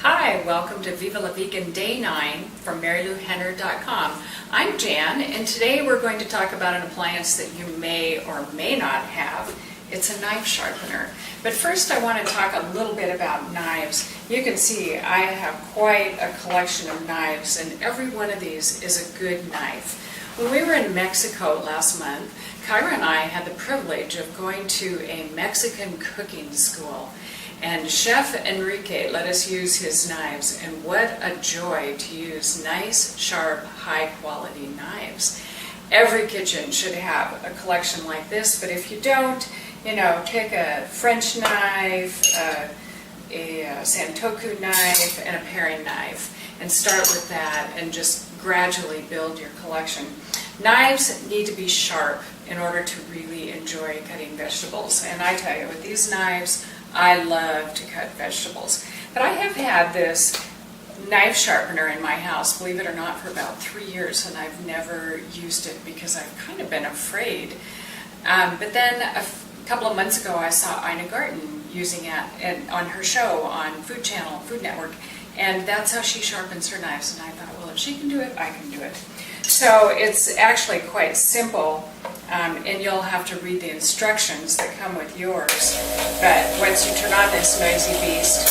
Hi, welcome to Viva La Vegan Day 9 from MaryLouHenner.com. I'm Jan, and today we're going to talk about an appliance that you may or may not have. It's a knife sharpener. But first I want to talk a little bit about knives. You can see I have quite a collection of knives, and every one of these is a good knife. When we were in Mexico last month, Kyra and I had the privilege of going to a Mexican cooking school. And Chef Enrique let us use his knives, and what a joy to use nice, sharp, high-quality knives. Every kitchen should have a collection like this, but if you don't, take a French knife, a Santoku knife, and a paring knife, and start with that and just gradually build your collection. Knives need to be sharp in order to really enjoy cutting vegetables, and I tell you, with these knives, I love to cut vegetables. But I have had this knife sharpener in my house, believe it or not, for about 3 years, and I've never used it because I've kind of been afraid. But then a couple of months ago I saw Ina Garten using it on her show on Food Channel, Food Network, and that's how she sharpens her knives. And I thought, well, if she can do it, I can do it. So it's actually quite simple, and you'll have to read the instructions that come with yours. But once you turn on this noisy beast,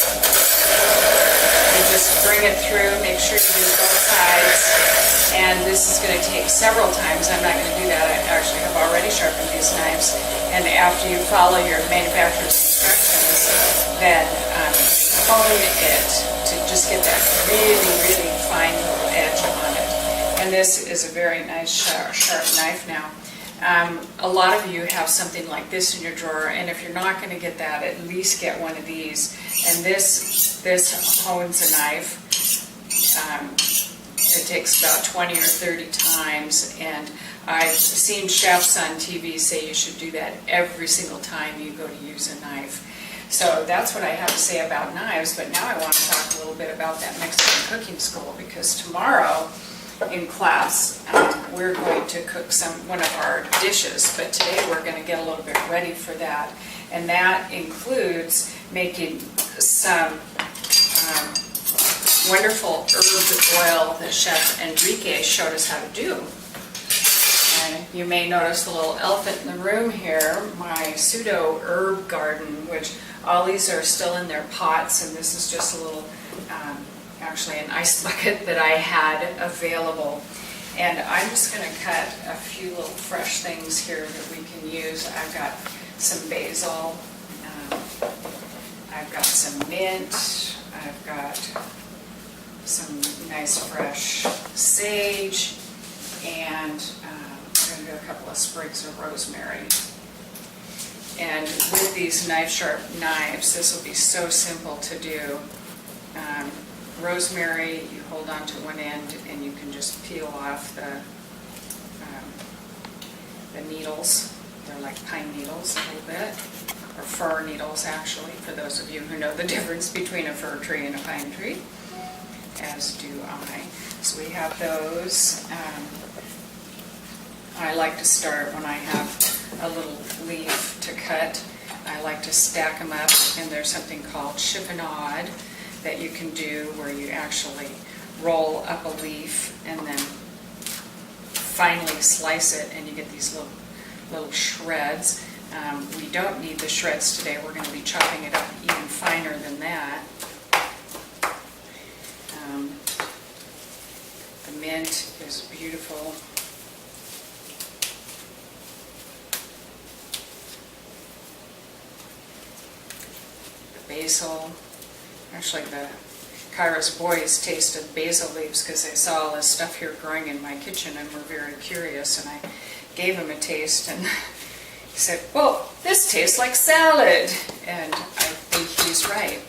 you just bring it through, make sure you use both sides, and this is going to take several times. I'm not going to do that. I actually have already sharpened these knives, and after you follow your manufacturer's instructions, then hone it to just get that really, really fine little edge on it. And this is a very nice sharp knife now. A lot of you have something like this in your drawer, and if you're not going to get that, at least get one of these. And this hones a knife. It takes about 20 or 30 times, and I've seen chefs on TV say you should do that every single time you go to use a knife. So that's what I have to say about knives, but now I want to talk a little bit about that Mexican cooking school, because tomorrow in class we're going to cook one of our dishes, but today we're going to get a little bit ready for that, and that includes making some wonderful herb oil that Chef Enrique showed us how to do. And you may notice the little elephant in the room here, my pseudo herb garden, which all these are still in their pots, and this is just a little actually an ice bucket that I had available. And I'm just going to cut a few little fresh things here that we can use. I've got some basil, I've got some mint, I've got some nice fresh sage, and I'm going to do a couple of sprigs of rosemary. And with these knife-sharp knives, this will be so simple to do. Rosemary, you hold on to one end and you can just peel off the needles. They're like pine needles a little bit, or fir needles actually, for those of you who know the difference between a fir tree and a pine tree, as do I. So we have those. I like to start when I have a little leaf to cut. I like to stack them up, and there's something called chiffonade that you can do where you actually roll up a leaf and then finely slice it, and you get these little shreds. We don't need the shreds today. We're going to be chopping it up even finer than that. The mint is beautiful. The basil. Actually, Kyra's boys tasted basil leaves because they saw all this stuff here growing in my kitchen and were very curious, and I gave him a taste, and he said, well, this tastes like salad, and I think he's right.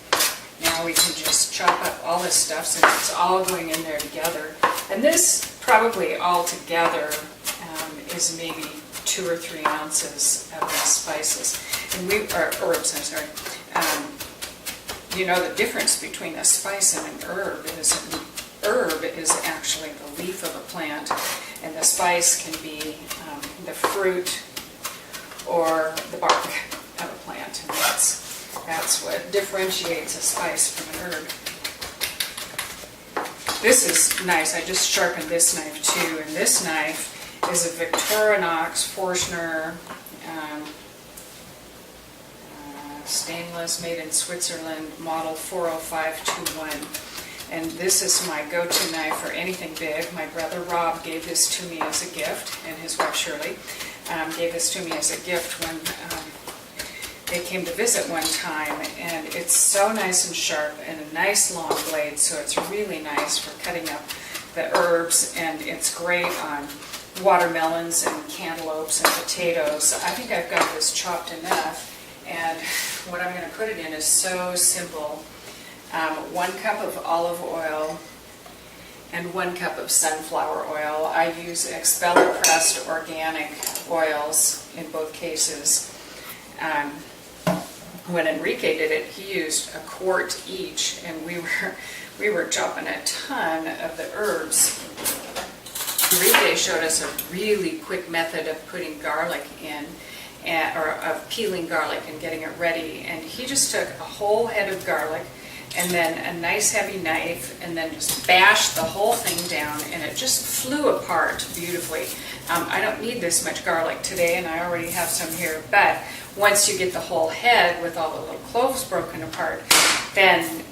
Now we can just chop up all this stuff since it's all going in there together, and this probably all together is maybe 2 or 3 ounces of these spices, and herbs, I'm sorry. You know the difference between a spice and an herb is an herb is actually the leaf of a plant, and the spice can be the fruit or the bark of a plant, and that's what differentiates a spice from an herb. This is nice. I just sharpened this knife too, and this knife is a Victorinox Forstner stainless, made in Switzerland, model 40521. And this is my go-to knife for anything big. My brother Rob gave this to me as a gift, and his wife Shirley gave this to me as a gift when they came to visit one time. And it's so nice and sharp and a nice long blade, so it's really nice for cutting up the herbs, and it's great on watermelons and cantaloupes and potatoes. I think I've got this chopped enough, and what I'm going to put it in is so simple. 1 cup of olive oil and 1 cup of sunflower oil. I use expeller pressed organic oils in both cases. When Enrique did it, he used a quart each, and we were chopping a ton of the herbs. Enrique showed us a really quick method of putting garlic in, or of peeling garlic and getting it ready. And he just took a whole head of garlic and then a nice heavy knife and then just bashed the whole thing down, and it just flew apart beautifully. I don't need this much garlic today, and I already have some here, but once you get the whole head with all the little cloves broken apart, then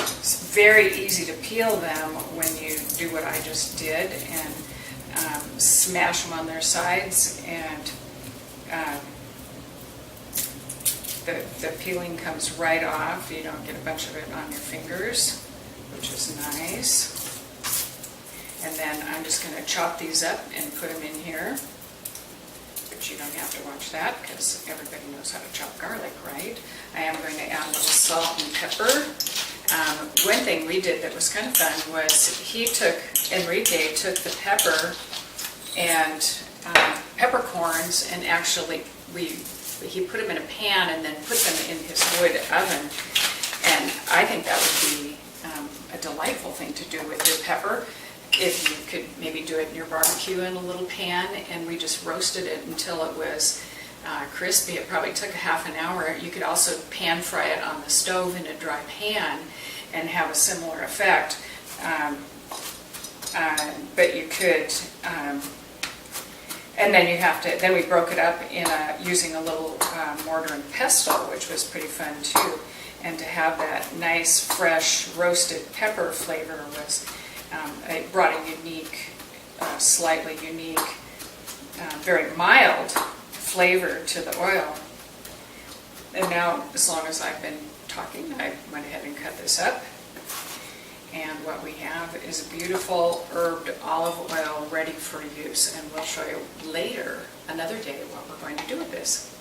it's very easy to peel them when you do what I just did, and smash them on their sides, and the peeling comes right off. You don't get a bunch of it on your fingers, which is nice. And then I'm just going to chop these up and put them in here, but you don't have to watch that because everybody knows how to chop garlic, right? I am going to add a little salt and pepper. One thing we did that was kind of fun was Enrique took the pepper and peppercorns, and actually he put them in a pan and then put them in his wood oven. And I think that would be a delightful thing to do with your pepper. If you could maybe do it in your barbecue in a little pan, and we just roasted it until it was crispy. It probably took a half an hour. You could also pan fry it on the stove in a dry pan and have a similar effect. But you could, and then we broke it up in using a little mortar and pestle, which was pretty fun too. And to have that nice, fresh, roasted pepper flavor it brought a unique, slightly unique, very mild flavor to the oil. And now, as long as I've been talking, I went ahead and cut this up. And what we have is a beautiful herbed olive oil ready for use. And we'll show you later, another day, what we're going to do with this.